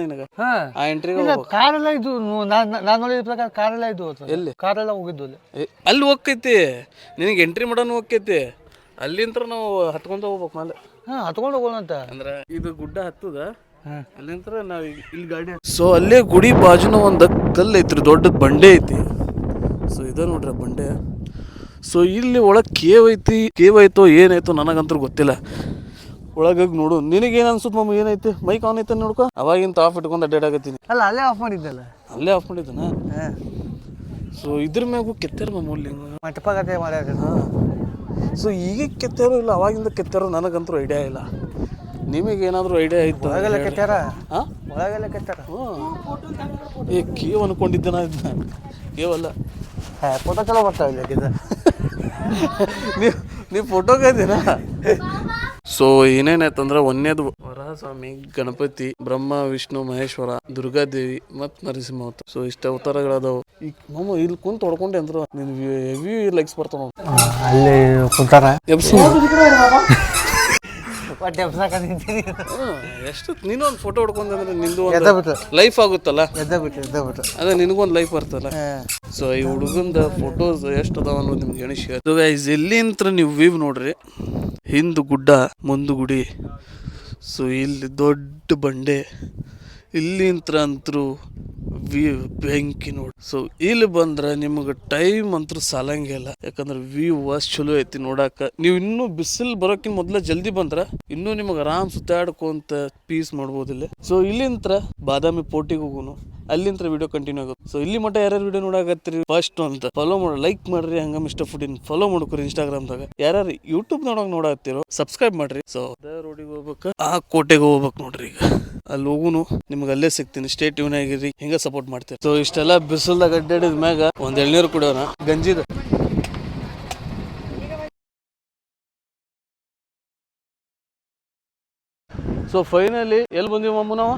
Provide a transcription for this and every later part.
ನಿನಗೆ ಹಾ ಆ ಎಂಟ್ರಿಗೆ ಇಲ್ಲ ಕಾರೆಲ್ಲ ಇದು ನಾನು ನೋಡಿದ ಪ್ರಕಾರ ಕಾರೆಲ್ಲ ಇದು ಎಲ್ಲಿ ಕಾರೆಲ್ಲ ಹೋಗಿದ್ದು ಅಲ್ಲಿ ಅಲ್ಲಿ ಹೋಗ್ತೈತಿ ನಿನಗೆ ಎಂಟ್ರಿ ಮಾಡೋನು ಹೋಗ್ತೈತಿ ಅಲ್ಲಿಂತ್ರ ನಾವು ಹತ್ಕೊಂತ ಹೋಗ್ಬೇಕು ಮೇಲೆ ಹಾ ಹತ್ಕೊಂಡು ಹೋಗೋಣಂತ ಅಂದ್ರೆ ಇದು ಗುಡ್ಡ ಹತ್ತದ ಅಲ್ಲಿಂತ್ರ ನಾವ್ ಇಲ್ಲಿ ಗಾಡಿ ಸೊ ಅಲ್ಲೇ ಗುಡಿ ಬಾಜುನ ಒಂದು ಕಲ್ಲು ಐತ್ರಿ ದೊಡ್ಡದ ಬಂಡೆ ಐತಿ ಸೊ ಇದ ನೋಡ್ರಿ ಬಂಡೆ ಸೊ ಇಲ್ಲಿ ಒಳಗೆ ಕೇವ್ ಐತೋ ಏನಾಯ್ತೋ ನನಗಂತೂ ಗೊತ್ತಿಲ್ಲ ಒಳಗಾಗಿ ನೋಡು ನಿನಗೇನು ಅನ್ಸುತ್ತೆ ಮಮ್ಮ ಏನೈತಿ ಮೈಕ್ ಆನ್ ಐತೆ ನೋಡ್ಕೊ ಅವಾಗಿಂತ ಆಫ್ ಇಟ್ಕೊಂಡು ಅಡ್ಡಾಡಕತ್ತೀನಿ ಅಲ್ಲ ಅಲ್ಲೇ ಆಫ್ ಮಾಡಿದ್ದಲ್ಲ ಅಲ್ಲೇ ಆಫ್ ಮಾಡಿದ್ದಾನ ಸೊ ಇದ್ರ ಮ್ಯಾಗೂ ಕೆತ್ತಾರ ಮಮ್ಮಲ್ಲಿ ಮಂಟಪಗತೆ ಮಾಡ್ಯಾರ ಸೊ ಈಗ ಕೆತ್ತಾರೋ ಇಲ್ಲ ಅವಾಗಿಂದ ಕೆತ್ತಾರೋ ನನಗಂತೂ ಐಡಿಯಾ ಇಲ್ಲ ನಿಮಗೇನಾದರೂ ಐಡಿಯಾ ಐತೆ ಒಳಗೆಲ್ಲ ಕೆತ್ತಾರ ಹಾಂ ಒಳಗೆಲ್ಲ ಕೆತ್ತಾರ ಏ ಕೇವ್ ಅನ್ಕೊಂಡಿದ್ದೆ ನಾ ಇದನ್ನ ಕೇವಲ್ಲ ಫೋಟೋ ಚಲೋ ಬರ್ತಾವ ಇಲ್ಲಿ ನೀವು ಫೋಟೋಗೆ ಇದ್ದೀರಾ ಸೊ ಏನೇನಾಯ್ತಂದ್ರೆ ಒಂದೇದು ವರಹಸ್ವಾಮಿ ಗಣಪತಿ ಬ್ರಹ್ಮ ವಿಷ್ಣು ಮಹೇಶ್ವರ ದುರ್ಗಾದೇವಿ ಮತ್ತು ನರಸಿಂಹ ಅವತಾರ ಸೊ ಇಷ್ಟ ಅವತಾರಗಳದಾವು ಈಗ ಮಮ್ಮ ಇಲ್ಲಿ ಕುಂತು ಹೊಡ್ಕೊಂಡೆ ಅಂದ್ರೆ ನಿನ್ ಹೆವಿ ಲೈಕ್ಸ್ ಬರ್ತಾವ ಅಲ್ಲಿ ಕುಂತಾರ ಎಷ್ಟು ನೀನು ಒಂದು ಫೋಟೋ ಹೊಡ್ಕೊಂಡೆ ಅಂದ್ರೆ ನಿಂದು ಲೈಫ್ ಆಗುತ್ತಲ್ಲ ಅದೇ ನಿನಗೊಂದು ಲೈಫ್ ಬರ್ತಲ್ಲ ಸೊ ಈ ಹುಡುಗಂದ ಫೋಟೋಸ್ ಎಷ್ಟು ಅದಾವ ಅನ್ನೋದು ನಿಮ್ಗೆ ಎಣಿಸಿ ಗೈಸ್ ಇಲ್ಲಿಂತ್ರ ನೀವು ವ್ಯೂ ನೋಡ್ರಿ ಹಿಂದು ಗುಡ್ಡ ಮುಂದು ಗುಡಿ ಸೊ ಇಲ್ಲಿ ದೊಡ್ಡ ಬಂಡೆ ಇಲ್ಲಿಂತ್ರ ಅಂತರೂ ವ್ಯೂ ಬೆಂಕಿ ನೋಡಿ ಸೊ ಇಲ್ಲಿ ಬಂದ್ರೆ ನಿಮಗೆ ಟೈಮ್ ಅಂತೂ ಸಾಲಂಗಿಲ್ಲ ಯಾಕಂದ್ರೆ ವ್ಯೂ ಅಷ್ಟು ಚಲೋ ಐತಿ ನೋಡಾಕ ನೀವು ಇನ್ನೂ ಬಿಸಿಲು ಬರೋಕ್ಕಿಂತ ಮೊದಲ ಜಲ್ದಿ ಬಂದ್ರೆ ಇನ್ನೂ ನಿಮಗೆ ಆರಾಮ್ ಸುತ್ತಾಡ್ಕೊಂತ ಪೀಸ್ ಮಾಡ್ಬೋದಿಲ್ಲ ಸೊ ಇಲ್ಲಿಂತ್ರ ಬಾದಾಮಿ ಪೋಟಿಗೆ ಹೋಗುನು ಅಲ್ಲಿಂತ್ರ ವಿಡಿಯೋ ಕಂಟಿನ್ಯೂ ಆಗುತ್ತೆ ಸೊ ಇಲ್ಲಿ ಮಟ್ಟ ಯಾರ್ಯಾರು ವಿಡಿಯೋ ನೋಡಾಕತ್ತೀರಿ ಫಸ್ಟ್ ಅಂತ ಫಾಲೋ ಮಾಡಿ ಲೈಕ್ ಮಾಡ್ರಿ ಹಂಗ ಮಿಸ್ಟರ್ ಫುಡ್ ಫಾಲೋ ಮಾಡ್ಕೊರಿ ಇನ್ಸ್ಟಾಗ್ರಾಮ್ದಾಗ ಯಾರ್ಯಾರು ಯೂಟ್ಯೂಬ್ ನೋಡಾಕತ್ತೀರೋ ಸಬ್ಸ್ಕ್ರೈಬ್ ಮಾಡ್ರಿ ಸೊ ಅದೇ ರೋಡಿಗೆ ಹೋಗ್ಬೇಕು ಆ ಕೋಟೆಗೆ ಹೋಗ್ಬೇಕು ನೋಡ್ರಿ ಈಗ ಅಲ್ಲಿ ಹೋಗುನು ನಿಮ್ಗೆ ಅಲ್ಲೇ ಸಿಗ್ತೀನಿ ಸ್ಟೇಟ್ ಟ್ಯೂನ್ ಆಗಿರಿ ಹಿಂಗ ಸಪೋರ್ಟ್ ಮಾಡ್ತೀರಿ ಸೊ ಇಷ್ಟೆಲ್ಲ ಬಿಸಿಲ್ದಾಗ ಅಡ್ಡಾಡಿದ ಮ್ಯಾಗ ಒಂದ್ ಎಳ್ನೀರು ಕುಡಿಯೋಣ ಗಂಜಿದ ಸೊ ಫೈನಲಿ ಎಲ್ಲಿ ಬಂದೀವಿ ಮಮ್ಮ ನಾವು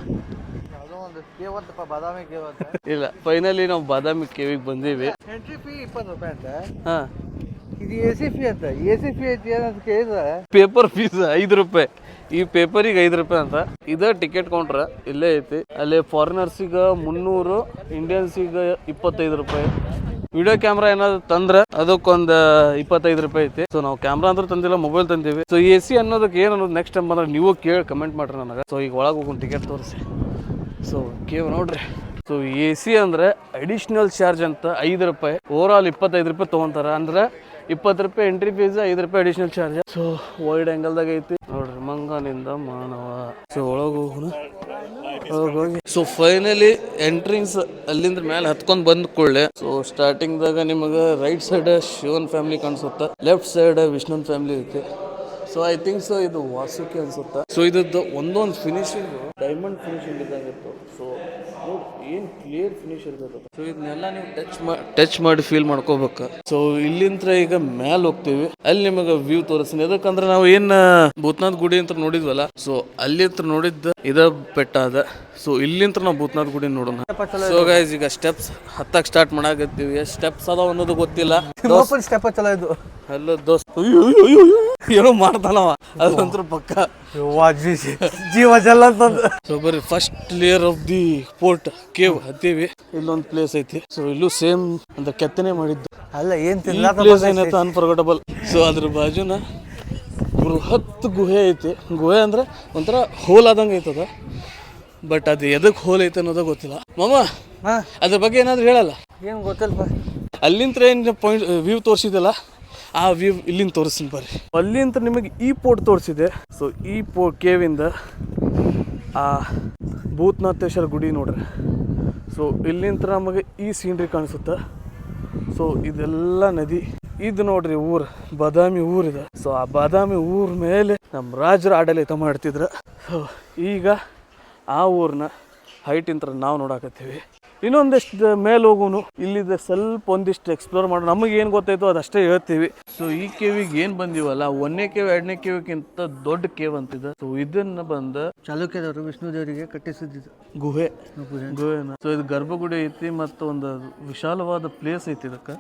ಇಲ್ಲ ಫೈನಲಿ ನಾವು ಬಾದಾಮಿ ಕೇವಿಗೆ ಬಂದೀವಿ ಎಂಟ್ರಿ ಫೀ 20 ರೂಪಾಯಿ ಅಂತ ಹಾ ಇದು ಎಸಿ ಫೀ ಅಂತ ಎಸಿ ಫೀ ಐತಿ ಏನಂತ ಕೇಳಿದ್ರೆ ಪೇಪರ್ ಫೀಸ್ 5 ರೂಪಾಯಿ ಈ ಪೇಪರಿಗೆ 5 ರೂಪಾಯಿ ಅಂತ ಇದ ಟಿಕೆಟ್ ಕೌಂಟ್ರ ಇಲ್ಲೇ ಐತಿ ಅಲ್ಲಿ ಫಾರಿನರ್ಸಿಗ 300 ಇಂಡಿಯನ್ಸಿಗ 25 ರೂಪಾಯಿ ವಿಡಿಯೋ ಕ್ಯಾಮ್ರಾ ಏನಾದ್ರು ತಂದ್ರೆ ಅದಕ್ಕೊಂದು 25 ರೂಪಾಯಿ ಐತಿ ಸೊ ನಾವು ಕ್ಯಾಮ್ರಾ ಅಂದ್ರೆ ತಂದಿಲ್ಲ ಮೊಬೈಲ್ ತಂದೀವಿ ಸೊ ಎ ಸಿ ಅನ್ನೋದಕ್ಕೆ ಏನು ಅನ್ನೋದು ನೆಕ್ಸ್ಟ್ ಟೈಮ್ ಬಂದ್ರೆ ನೀವು ಕೇಳಿ ಕಮೆಂಟ್ ಮಾಡ್ರಿ ನನಗೆ ಸೊ ಈಗ ಒಳಗೆ ಹೋಗೋಣ ಟಿಕೆಟ್ ತೋರಿಸಿ ಸೊ ಕೇವ್ ನೋಡ್ರಿ ಸೊ ಎ ಸಿ ಅಂದ್ರೆ ಅಡಿಷನಲ್ ಚಾರ್ಜ್ ಅಂತ 5 ರೂಪಾಯಿ ಓವರ್ ಆಲ್ 25 ರೂಪಾಯಿ ತೊಗೊಂತಾರ ಅಂದ್ರೆ 20 ರೂಪಾಯಿ ಎಂಟ್ರಿ ಫೀಸ್ 5 ರೂಪಾಯಿ ಅಡಿಷನಲ್ ಚಾರ್ಜ್ ಸೊ ವೈಡ್ ಆಂಗಲ್ದಾಗ ಐತಿ ನೋಡ್ರಿ ಮಂಗನಿಂದ ಮಾನವ ಸೊ ಒಳಗೆ ಹೋಗೋಣ ಹೋಗಿ ಸೊ ಫೈನಲಿ ಎಂಟ್ರಿಂಗ್ಸ್ ಅಲ್ಲಿಂದ ಮೇಲೆ ಹತ್ಕೊಂಡ್ ಬಂದ್ ಕೂಡಲೇ ಸೊ ಸ್ಟಾರ್ಟಿಂಗ್ ದಾಗ ನಿಮಗೆ ರೈಟ್ ಸೈಡ್ ಶಿವನ್ ಫ್ಯಾಮಿಲಿ ಕಾಣಿಸುತ್ತೆ ಲೆಫ್ಟ್ ಸೈಡ್ ವಿಷ್ಣುನ್ ಫ್ಯಾಮಿಲಿ ಐತಿ ಸೊ ಐ ಥಿಂಕ್ ಸೊ ಇದು ವಾಸುಕಿ ಅನ್ಸುತ್ತೆ ಸೊ ಇದ್ದು ಒಂದೊಂದು ಫಿನಿಶಿಂಗ್ ಡೈಮಂಡ್ ಫಿನಿಶಿಂಗ್ ಇದ್ದಾಗಿತ್ತು ಸೊ ಏನು ಕ್ಲಿಯರ್ ಫಿನಿಶ್ ಇರ್ತದೆ ಸೊ ಇದನ್ನೆಲ್ಲ ನೀವು ಟಚ್ ಮಾಡಿ ಫೀಲ್ ಮಾಡ್ಕೋಬೇಕು ಸೊ ಇಲ್ಲಿಂತ್ರ ಈಗ ಮ್ಯಾಲ್ ಹೋಗ್ತೀವಿ ಅಲ್ಲಿ ನಿಮಗೆ ವ್ಯೂ ತೋರಿಸ್ತೀನಿ ಯಾಕಂದ್ರೆ ನಾವು ಏನ್ ಭೂತನಾಥ್ ಗುಡಿ ಅಂತ ನೋಡಿದ್ವಲ್ಲ ಸೊ ಅಲ್ಲಿ ಅಂತ ನೋಡಿದ್ದ ಇದ ಬೆಟ್ಟ ಅದ ಸೊ ಇಲ್ಲಿಂತ್ರ ನಾವು ಭೂತನಾಥ್ ಗುಡಿ ನೋಡೋಣ ಸೊ ಗೈಸ್ ಈಗ ಸ್ಟೆಪ್ಸ್ ಹತ್ತಕ್ಕೆ ಸ್ಟಾರ್ಟ್ ಮಾಡಾಕತ್ತೀವಿ ಸ್ಟೆಪ್ಸ್ ಅದಾವ ಅನ್ನೋದು ಗೊತ್ತಿಲ್ಲ ಸ್ಟೆಪ್ ಚಲೋ ಇದು ಹಲೋ ದೋಸ್ತ್ ಏನೋ ಮಾಡ್ತಾನವ ಅದಂತ್ರ ಪಕ್ಕ ಜೀವ ಜಲ್ಲ ಅಂತಂದು ಸೊ ಬರೀ first layer of the port cave ಹತ್ತೀವಿ ಇಲ್ಲೊಂದು ಪ್ಲೇಸ್ ಐತಿ ಸೊ ಇಲ್ಲೂ ಸೇಮ್ ಅಂತ ಕೆತ್ತನೆ ಮಾಡಿದ್ದು ಅಲ್ಲ ಏನ್ ಪ್ಲೇಸ್ ಏನೈತೆ ಅನ್ಫರ್ಗೆಟಬಲ್ ಸೊ ಅದ್ರ ಬಾಜುನ ಬೃಹತ್ ಗುಹೆ ಐತಿ ಗುಹೆ ಅಂದ್ರೆ ಒಂಥರ ಹೋಲ್ ಆದಂಗೆ ಐತದ ಬಟ್ ಅದು ಎದಕ್ಕೆ ಹೋಲ್ ಐತೆ ಅನ್ನೋದ ಗೊತ್ತಿಲ್ಲ ಮಾಮ ಅದ್ರ ಬಗ್ಗೆ ಏನಾದ್ರು ಹೇಳಲ್ಲ ಏನು ಗೊತ್ತಿಲ್ಪ ಅಲ್ಲಿಂತ್ರ ಏನು ಪಾಯಿಂಟ್ ವ್ಯೂ ತೋರಿಸಿದಲ್ಲ ಆ ವ್ಯೂ ಇಲ್ಲಿಂದ ತೋರಿಸ್ತೀನಿ ಬರ್ರಿ ಅಲ್ಲಿಂದ ನಿಮಗೆ ಈ ಪೋರ್ಟ್ ತೋರಿಸಿದೆ ಸೊ ಈ ಕೇವಿಂದ ಆ ಭೂತನಾಥೇಶ್ವರ ಗುಡಿ ನೋಡ್ರಿ ಸೊ ಇಲ್ಲಿಂದ ನಮಗೆ ಈ ಸೀನ್ರಿ ಕಾಣಿಸುತ್ತೆ ಸೊ ಇದೆಲ್ಲ ನದಿ ಇದು ನೋಡ್ರಿ ಊರು ಬಾದಾಮಿ ಊರಿದೆ ಸೊ ಆ ಬಾದಾಮಿ ಊರ ಮೇಲೆ ನಮ್ಮ ರಾಜರು ಆಡಳಿತ ಮಾಡ್ತಿದ್ರು ಸೊ ಈಗ ಆ ಊರನ್ನ ಹೈಟ್ ಇಂತ್ರ ನಾವು ನೋಡಾಕತ್ತೀವಿ ಇನ್ನೊಂದಿಷ್ಟು ಮೇಲೆ ಹೋಗೋನು ಇಲ್ಲಿದೆ ಸ್ವಲ್ಪ ಒಂದಿಷ್ಟು ಎಕ್ಸ್ಪ್ಲೋರ್ ಮಾಡೋಣ ನಮಗೆ ಏನು ಗೊತ್ತಾಯ್ತು ಅದಷ್ಟೇ ಹೇಳ್ತೀವಿ ಸೊ ಈ ಕೇವಿಗೆ ಏನು ಬಂದಿವಲ್ಲ 1ನೇ ಕೇವ್ 2ನೇ ಕೇವಿಗಿಂತ ದೊಡ್ಡ ಕೇವ್ ಅಂತಿದೆ ಸೊ ಇದನ್ನ ಬಂದ ಚಾಲುಕ್ಯದವರು ವಿಷ್ಣು ದೇವರಿಗೆ ಕಟ್ಟಿಸಿದ್ದು ಗುಹೆನ ಸೊ ಇದು ಗರ್ಭಗುಡಿ ಐತಿ ಮತ್ತು ಒಂದು ವಿಶಾಲವಾದ ಪ್ಲೇಸ್ ಐತಿ ಇದಕ್ಕೆ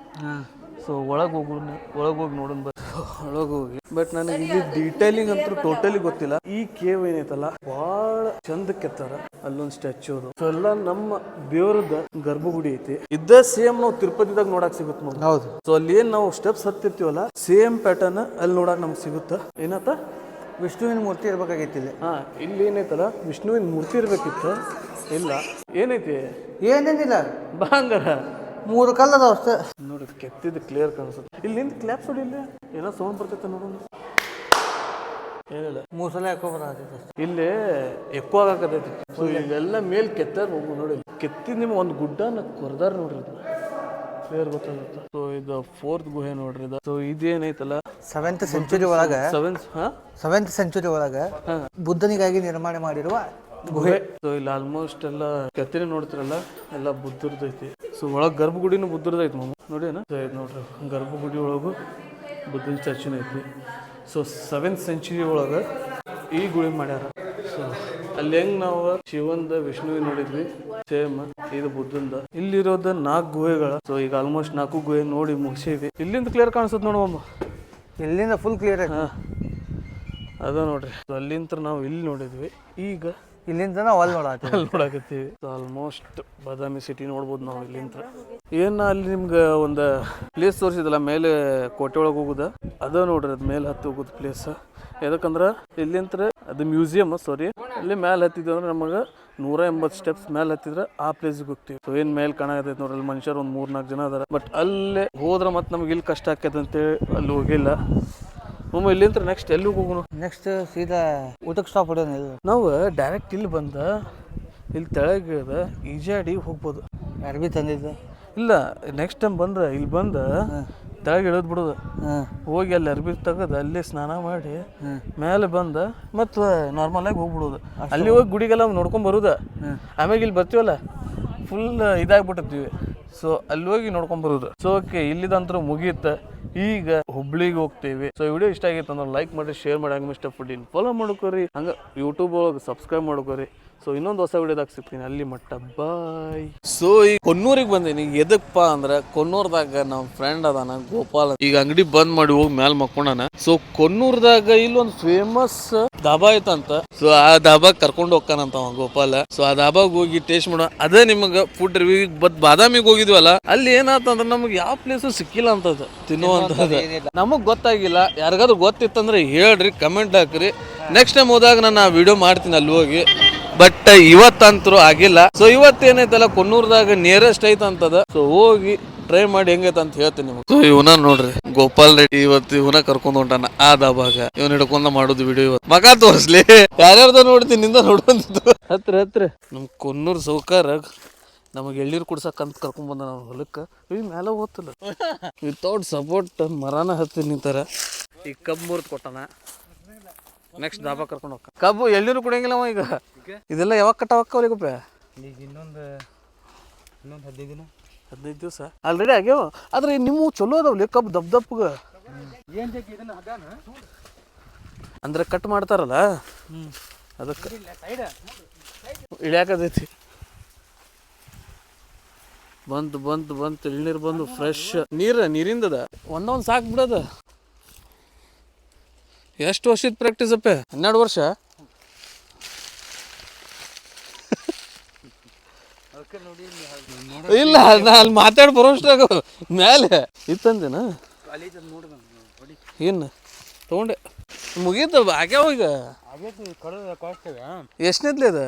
ಸೊ ಒಳಗೆ ಹೋಗಿ ನೋಡೋಣ ಒಳಗೆ ಹೋಗಿ ಬಟ್ ನನಗೆ ಇಲ್ಲಿ ಡೀಟೇಲಿಂಗ್ ಅಂತೂ ಟೋಟಲಿ ಗೊತ್ತಿಲ್ಲ. ಈ ಕೇವ್ ಏನೈತಲ್ಲ ಬಹಳ ಚಂದ ಕೆತ್ತಾರ. ಅಲ್ಲೊಂದು ಸ್ಟ್ಯಾಚ್ಯೂ ಅದು. ಸೊ ಎಲ್ಲ ನಮ್ಮ ದೇವರದ ಗರ್ಭಗುಡಿ ಐತಿ. ಇದ್ದ ಸೇಮ್ ನಾವು ತಿರುಪತಿದಾಗ ನೋಡಕ್ ಸಿಗುತ್ತೆ ನೋಡಿ. ಹೌದು. ಸೊ ಅಲ್ಲಿ ಏನ್ ನಾವು ಸ್ಟೆಪ್ಸ್ ಹತ್ತಿರ್ತೀವಲ್ಲ ಸೇಮ್ ಪ್ಯಾಟರ್ನ್ ಅಲ್ಲಿ ನೋಡಕ್ ನಮ್ಗೆ ಸಿಗುತ್ತ. ಏನತ್ತ ವಿಷ್ಣುವಿನ ಮೂರ್ತಿ ಇರ್ಬೇಕಾಗಿತ್ತು ಇಲ್ಲಿ. ಹಾ, ಇಲ್ಲಿ ಏನೈತಲ್ಲ ವಿಷ್ಣುವಿನ ಮೂರ್ತಿ ಇರ್ಬೇಕಿತ್ತು. ಇಲ್ಲ ಏನೈತಿ ಏನೇನಿಲ್ಲ, ಬಾಂಗಾರ 3 ಕಲ್ಲು ಅದಾವ ಅಷ್ಟೇ. ನೋಡಿ ಕೆತ್ತಿದ್ದು ಕ್ಲಿಯರ್ ಕಾಣಿಸುತ್ತೆ. ಇಲ್ಲಿಂದ ಕ್ಲಾಪ್ಸ್ ಹೊಡಿಲ್ಲ, ಏನೋ ಸೌಂಡ್ ಬರ್ತೈತೆ ನೋಡೋಣ. ಏನಿಲ್ಲ, 3 ಸಲ ಹಾಕೋಬಾರ ಇಲ್ಲಿ ఎక్కువ ಆಗಕತ್ತೈತಿ. ಸೊ ಇವೆಲ್ಲ ಮೇಲ್ ಕೆತ್ತಾರ ಹೋಗು ನೋಡಿ. ಕೆತ್ತಿದ ನಿಮ್ಗೆ ಒಂದು ಗುಡ್ಡನ ಕೊರ್ದಾರ ನೋಡ್ರಿ, ಕ್ಲಿಯರ್ ಗೊತ್ತಾಗುತ್ತೆ. ಸೊ ಇದು 4th ಗುಹೆ ನೋಡ್ರಿ ಇದು. ಸೊ ಇದೇನೈತಲ್ಲ 7th ಸೆಂಚುರಿ ಒಳಗೆ 7th ಸೆಂಚುರಿ ಒಳಗೆ ಬುದ್ಧನಿಗಾಗಿ ನಿರ್ಮಾಣ ಮಾಡಿರುವ ಗುಹೆ. ಸೊ ಇಲ್ಲಿ ಆಲ್ಮೋಸ್ಟ್ ಎಲ್ಲ ಕೆತ್ತಿನ ನೋಡ್ತಿರಲ್ಲ ಎಲ್ಲ ಬುದ್ಧರ್ದು ಐತಿ. ಸೊ ಒಳಗೆ ಗರ್ಭಗುಡಿನೂ ಬುದ್ಧರ್ದು ಐತಿ ಮಾಮ ನೋಡಿ. ನೋಡ್ರಿ ಗರ್ಭಗುಡಿ ಒಳಗು ಬುದ್ಧನ ಸ್ಟ್ಯಾಚ್ಯೂನ ಐತಿ. ಸೊ 7th ಸೆಂಚುರಿ ಒಳಗೆ ಈ ಗುಡಿ ಮಾಡ್ಯಾರ. ಸೊ ಅಲ್ಲಿ ಹೆಂಗ್ ನಾವು ಶಿವಂದ ವಿಷ್ಣುವಿನ ನೋಡಿದ್ವಿ ಸೇಮ್ ಇದು ಬುದ್ಧಂದ. ಇಲ್ಲಿರೋದ 4 ಗುಹೆಗಳ. ಸೊ ಈಗ ಆಲ್ಮೋಸ್ಟ್ 4 ಗುಹೆ ನೋಡಿ ಮುಗಿಸಿವಿ. ಇಲ್ಲಿಂದ ಕ್ಲಿಯರ್ ಕಾಣಿಸುತ್ತೆ ನೋಡಮ್ಮ, ಇಲ್ಲಿಂದ ಫುಲ್ ಕ್ಲಿಯರ್ ಆಯ್ತು. ಅದ ನೋಡ್ರಿ. ಸೊ ಅಲ್ಲಿಂದ ನಾವು ಇಲ್ಲಿ ನೋಡಿದ್ವಿ, ಈಗ ಇಲ್ಲಿಂದ ನಾವು ಅಲ್ಲಿ ನೋಡಕತ್ತೀವಿ. ಆಲ್ಮೋಸ್ಟ್ ಬಾದಾಮಿ ಸಿಟಿ ನೋಡ್ಬೋದು ನಾವು ಇಲ್ಲಿಂದ. ಏನ ಅಲ್ಲಿ ನಿಮ್ಗೆ ಒಂದು ಪ್ಲೇಸ್ ತೋರಿಸಿದಲ್ಲ ಮೇಲೆ ಕೋಟೆ ಒಳಗೆ ಹೋಗುದ, ಅದ ನೋಡ್ರಿ ಅದ್ ಮೇಲೆ ಹತ್ತಿ ಹೋಗುದು ಪ್ಲೇಸ್. ಯಾಕಂದ್ರೆ ಇಲ್ಲಿಂತ್ರ ಅದು ಮ್ಯೂಸಿಯಮ್, ಸಾರಿ ಅಲ್ಲಿ ಮೇಲೆ ಹತ್ತಿದ್ವಿ ಅಂದ್ರೆ ನಮಗೆ 180 ಸ್ಟೆಪ್ಸ್ ಮೇಲೆ ಹತ್ತಿದ್ರೆ ಆ ಪ್ಲೇಸ್ಗೆ ಹೋಗ್ತೀವಿ. ಸೊ ಏನ್ ಮೇಲೆ ಕಾಣಕತ್ತೈತೆ ನೋಡ್ರಿ, ಅಲ್ಲಿ ಮನುಷ್ಯರು ಒಂದು 3-4 ಜನ ಅದಾರ. ಬಟ್ ಅಲ್ಲೇ ಹೋದ್ರೆ ಮತ್ತೆ ನಮ್ಗೆ ಇಲ್ಲಿ ಕಷ್ಟ ಆಕೈತೆ ಅಂತೇಳಿ ಅಲ್ಲಿ ಹೋಗಿಲ್ಲ. ಇಲ್ಲಿಂತ್ರ ನೆಕ್ಸ್ಟ್ ಎಲ್ಲಿಗೆ ಹೋಗೋಣ? ನೆಕ್ಸ್ಟ್ ಸೀದಾ ಊಟಕ್ಕೆ ಸ್ಟಾಪ್ ಹೊಡೋಣ. ನಾವು ಡೈರೆಕ್ಟ್ ಇಲ್ಲಿ ಬಂದ ಇಲ್ಲಿ ತೆಳಗಿಳಿದ ಈಜಾಡಿ ಹೋಗ್ಬೋದು. ಅರ್ಬಿ ತಂದಿದ್ದ ಇಲ್ಲ, ನೆಕ್ಸ್ಟ್ ಟೈಮ್ ಬಂದ್ರೆ ಇಲ್ಲಿ ಬಂದ ತೆಳಗೆ ಇಳಿದ್ ಬಿಡೋದು. ಹೋಗಿ ಅಲ್ಲಿ ಅರ್ಬಿ ತೆಗೆದು ಅಲ್ಲಿ ಸ್ನಾನ ಮಾಡಿ ಮೇಲೆ ಬಂದ ಮತ್ತು ನಾರ್ಮಲ್ ಆಗಿ ಹೋಗ್ಬಿಡೋದು. ಅಲ್ಲಿ ಹೋಗಿ ಗುಡಿಗೆಲ್ಲ ನೋಡ್ಕೊಂಡ್ ಬರುದ. ಆಮ್ಯಾಗ ಇಲ್ಲಿ ಬರ್ತೀವಲ್ಲ ಫುಲ್ ಇದಾಗ್ಬಿಟ್ಟಿರ್ತೀವಿ. ಸೊ ಅಲ್ಲಿ ಹೋಗಿ ನೋಡ್ಕೊಂಡ್ ಬರುದು. ಸೊ ಓಕೆ, ಇಲ್ಲಿದಂತರೂ ಮುಗಿಯುತ್ತೆ. ಈಗ ಹುಬ್ಳಿಗೆ ಹೋಗ್ತೀವಿ. ಸೊ ವಿಡಿಯೋ ಇಷ್ಟ ಆಗಿತ್ತು ಅಂದ್ರೆ ಲೈಕ್ ಮಾಡಿ, ಶೇರ್ ಮಾಡಿ, ಹಂಗೆ ಮಿಸ್ಟರ್ ಫುಡ್ ಫಾಲೋ ಮಾಡ್ಕೋರಿ. ಹಂಗೆ ಯೂಟ್ಯೂಬ್ ಒಳಗೆ ಸಬ್ಸ್ಕ್ರೈಬ್ ಮಾಡ್ಕೋರಿ. ಸೊ ಇನ್ನೊಂದು ಹೊಸ ವಿಡಿಯೋದಾಗ ಸಿಗ್ತೀನಿ. ಅಲ್ಲಿ ಮಟ್ಟ ಬಾಯ್. ಸೊ ಈ ಕೊನ್ನೂರಿಗೆ ಬಂದೀನಿ. ಎದಕ್ಕಪ್ಪ ಅಂದ್ರೆ ಕೊನ್ನೂರ್ದಾಗ ನಮ್ಮ ಫ್ರೆಂಡ್ ಅದಾನ ಗೋಪಾಲ್, ಈಗ ಅಂಗಡಿ ಬಂದ್ ಮಾಡಿ ಹೋಗಿ ಮ್ಯಾಲ ಮಕ್ಕೊಂಡಾನ. ಸೊ ಕೊನ್ನೂರ್ದಾಗ ಇಲ್ಲೊಂದು ಫೇಮಸ್ ದಾಬಾ ಐತಂತ. ಸೊ ಆ ದಾಬಾಗ್ ಕರ್ಕೊಂಡು ಹೋಗ್ತಾನಂತ ಅವ ಗೋಪಾಲ. ಸೊ ಆ ದಾಬಾಗ್ ಹೋಗಿ ಟೇಸ್ಟ್ ಮಾಡೋ ಅದೇ ನಿಮಗೆ ಫುಡ್ ರಿವ್ಯೂ. ಬಟ್ ಬಾದಾಮಿಗೆ ಹೋಗಿದ್ವಲ್ಲ, ಅಲ್ಲಿ ಏನಾತಂದ್ರೆ ನಮ್ಗೆ ಯಾವ ಪ್ಲೇಸು ಸಿಕ್ಕಿಲ್ಲ ಅಂತದ ತಿನ್ನುವಂತದ್ದು. ನಮಗ್ ಗೊತ್ತಾಗಿಲ್ಲ. ಯಾರಿಗಾದ್ರು ಗೊತ್ತಿತ್ತಂದ್ರೆ ಹೇಳ್ರಿ, ಕಮೆಂಟ್ ಹಾಕ್ರಿ. ನೆಕ್ಸ್ಟ್ ಟೈಮ್ ಹೋದಾಗ ನಾನು ಆ ವಿಡಿಯೋ ಮಾಡ್ತೀನಿ ಅಲ್ಲಿ ಹೋಗಿ. ಬಟ್ ಇವತ್ತಂತರೂ ಆಗಿಲ್ಲ. ಸೊ ಇವತ್ತೇನೈತಲ್ಲ ಕೊನ್ನೂರ್ದಾಗ ನಿಯರೆಸ್ಟ್ ಐತಂತದ. ಸೊ ಹೋಗಿ ಟ್ರೈ ಮಾಡಿ ಹೆಂಗೈತೆ ಅಂತ ಹೇಳ್ತೀನಿ ನಿಮ್ಗೆ. ಸೊ ಇವನ ನೋಡ್ರಿ ಗೋಪಾಲ್ ರೆಡ್ಡಿ ಇವತ್ತು ಇವನ ಕರ್ಕೊಂಡ್ ಹೊಂಟಾನ ಆ ದಾಬಾಗ. ಇವನ್ ಹಿಡ್ಕೊಂಡ ಮಾಡೋದು ವಿಡಿಯೋ ಇವತ್ತು. ಮಗ ತೋರಿಸ್ಲಿ, ಯಾರ್ಯಾರ್ದ ನೋಡ್ತೀನಿ ನಿಂದ ನೋಡುವಂತ. ಹತ್ರ ನಮ್ ಕೊನ್ನೂರ್ ಸೌಕಾರ ನಮಗೆ ಎಳ್ಳೀರು ಕುಡ್ಸಕ್ಕಂತ ಕರ್ಕೊಂಡ್ ಬಂದ ನಾವು ಹೊಲಕ್ಕೆ. ಈ ಮೇಲೆ ಹೋಗ್ತಿಲ್ಲ ವಿತೌಟ್ ಸಪೋರ್ಟ್ ಮರಾನ ಹತ್ತಿ ನಿಂತಾರ. ಈ ಕಬ್ಬು ಮುರಿದು ಕೊಟ್ಟಾನ. ನೆಕ್ಸ್ಟ್ ದಾಬಾ ಕರ್ಕೊಂಡು ಹೋಗ. ಕಬ್ಬು ಎಳ್ಳೀರು ಕುಡಿಯಂಗಿಲ್ಲ ಅವ. ಈಗ ಇದೆಲ್ಲ ಯಾವಾಗ ಕಟ್ಟಾವಕ್ಕವಲಿಗಪ್ಪ? ಈಗ ಇನ್ನೊಂದು 15 ದಿವಸ ಆಲ್ರೆಡಿ ಆಗ್ಯಾವ. ಆದ್ರೆ ನಿಮ್ಮ ಚಲೋ ಅದಾವಲ್ಲಿ ಕಬ್ಬು ದಪ್ಪಗ. ಅಂದ್ರೆ ಕಟ್ ಮಾಡ್ತಾರಲ್ಲ ಅದಕ್ಕೆ ಇಳ್ಯಾಕದೈತಿ. ಬಂತು ಇಳ್ನೀರು ಬಂದು ಫ್ರೆಶ್ ನೀರಿಂದದ ಒಂದೊಂದು ಸಾಕು ಬಿಡೋದ. ಎಷ್ಟು ವರ್ಷದ ಪ್ರಾಕ್ಟೀಸ್ ಅಪ್ಪ? 12 ವರ್ಷ. ಇಲ್ಲ, ನಾ ಅಲ್ಲಿ ಮಾತಾಡಿ ಬರೋಷ್ಟಾಗ ಮ್ಯಾಲೆ ಇತ್ತಂದೇನ ಏನು ತಗೊಂಡೆ ಮುಗೀತ ಆಗ್ಯಾವ. ಈಗ ಎಷ್ಟನೇದ್ಲಿ ಅದ?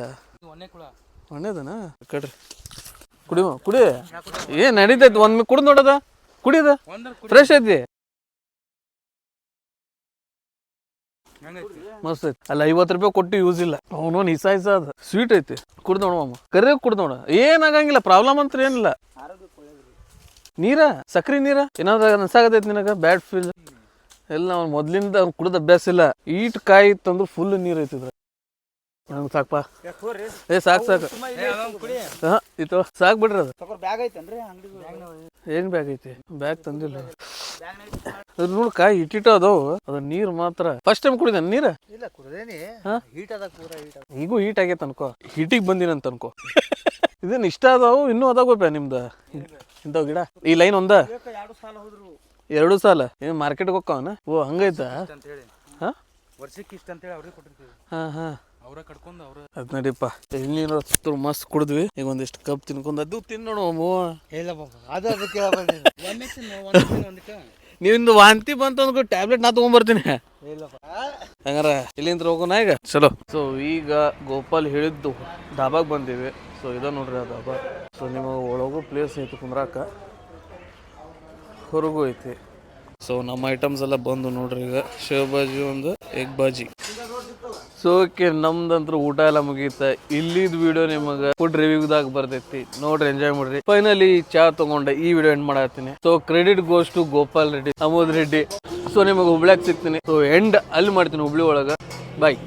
ಒಣ್ಣೇದನ ಕಡ್ರಿ ಕುಡಿ. ಏನ್ ನಡೀತೈತಿ? ಒಂದ್ ಕುಡ್ದು ನೋಡದ, ಕುಡಿಯದ ಫ್ರೆಶ್ ಐತಿ, ಮಸ್ತ್ ಐತಿ. ಅಲ್ಲ 50 ರೂಪಾಯಿ ಕೊಟ್ಟು ಯೂಸ್ ಇಲ್ಲ. ಅವನು ಹಿಸ ಅದ, ಸ್ವೀಟ್ ಐತಿ. ಕುಡ್ದು ನೋಡಮ್ಮ, ಕರ್ರಿ ಕುಡ್ದು ನೋಡ. ಏನಾಗಂಗಿಲ್ಲ, ಪ್ರಾಬ್ಲಮ್ ಅಂತ ಏನಿಲ್ಲ. ನೀರ ಸಕ್ರಿ ನೀರ ಏನಾದ್ರ ಅನ್ಸಾಗತೈತಿ ನಿನಗ ಬ್ಯಾಡ್ ಫೀಲ್? ಎಲ್ಲ ಅವ್ನು ಮೊದ್ಲಿಂದ ಅವ್ನು ಕುಡ್ದ ಅಭ್ಯಾಸ ಇಲ್ಲ. ಈಟ್ ಕಾಯಿ ತಂದ್ರು ಫುಲ್ ನೀರ್ ಐತಿದ್ರ. ನಂಗೆ ಸಾಕಪ್ಪ. ಸಾಕು ಇತ್ತು ಸಾಕು ಬಿಡ್ರಿ. ಅದು ಏನ್ ಬ್ಯಾಗ್ ಐತಿ? ಬ್ಯಾಗ್ ತಂದಿಲ್ಲ ನೋಡ್. ಕಾಯಿ ಇಟ್ಟಿಟ್ಟು ಅದಾವು. ಅದ ನೀರ್ ಮಾತ್ರ ಫಸ್ಟ್ ಟೈಮ್ ಕುಡಿದ ನೀರ. ಈಗೂ ಹೀಟ್ ಆಗೈತೆ ಅನ್ಕೋ. ಹೀಟಿಗೆ ಬಂದಿನಂತ ಅನ್ಕೋ. ಇದೇನ್ ಇಷ್ಟ ಅದಾವು ಇನ್ನೂ ಅದಾವ ನಿಮ್ದ ಇಂಥವ್ ಗಿಡ? ಈ ಲೈನ್ ಒಂದ 2 ಸಾಲ ಏನು ಮಾರ್ಕೆಟ್ಗೆ ಹೋಗ್ತಾವನ? ಓ ಹಂಗೈತಾ? ಹಾಂ ವರ್ಷಕ್ಕೆ ಇಷ್ಟ ಅಂತೇಳಿ ಅವ್ರಿಗೆ ಕೊಟ್ಟಿರ್ತೀವಿ. ಹಾಂ ಹಾಂ ಅವ್ರ ಕಟ್ಕೊಂಡು ಅವ್ರ ಅದ್ ನಡಿಪ್ಪ ಎಳ್ನೀರು ಸುತ್ತ ಮಸ್ತ್ ಕುಡಿದ್ವಿ. ಈಗ ಒಂದಿಷ್ಟು ಕಪ್ ತಿನ್ಕೊಂಡು ಅದು ತಿನ್ನೋಣ ಇಲ್ಲ ಅದು ಅದಕ್ಕೆ ನೀವಿಂದು ವಾಂತಿ ಬಂತು ಅಂದ್ಕೊ ಟ್ಯಾಬ್ಲೆಟ್ ನಾ ತೊಗೊಂಬರ್ತೀನಿ. ಹಂಗಾರ ಇಲ್ಲಿಂದ ಹೋಗೋಣ ಈಗ. ಚಲೋ. ಸೊ ಈಗ ಗೋಪಾಲ್ ಹೇಳಿದ್ದು ಧಾಬಾಗ್ ಬಂದೀವಿ. ಸೊ ಇದ ನೋಡ್ರಿ ಆ ಧಾಬಾ. ಸೊ ನಿಮಗೆ ಒಳಗೂ ಪ್ಲೇಸ್ ಐತಿ ಕುಂದ್ರಾಕ, ಹೊರಗೂ ಐತಿ. ಸೊ ನಮ್ಮ ಐಟಮ್ಸ್ ಎಲ್ಲ ಬಂದು ನೋಡ್ರಿ. ಈಗ ಶೇವ್ ಬಾಜಿ ಒಂದು, ಎಗ್ ಬಾಜಿ. ಸೊ ಓಕೆ, ನಮ್ದಂತ್ರ ಊಟ ಎಲ್ಲ ಮುಗೀತ. ಇಲ್ಲಿದ್ ವಿಡಿಯೋ ನಿಮಗೆ ಫುಡ್ ರಿವ್ಯೂದಾಗ ಬರ್ತೈತಿ, ನೋಡ್ರಿ, ಎಂಜಾಯ್ ಮಾಡ್ರಿ. ಫೈನಲಿ ಚಾ ತಗೊಂಡೆ ಈ ವಿಡಿಯೋ ಎಂಡ್ ಮಾಡತ್ತೀನಿ. So credit goes to Gopal Reddy, Amod Reddy. So ನಿಮಗೆ ಹುಬ್ಳ್ಯಾಗ ಸಿಗ್ತೀನಿ. ಸೊ ಎಂಡ್ ಅಲ್ಲಿ ಮಾಡ್ತೀನಿ ಹುಬ್ಳಿ ಒಳಗ. ಬಾಯ್.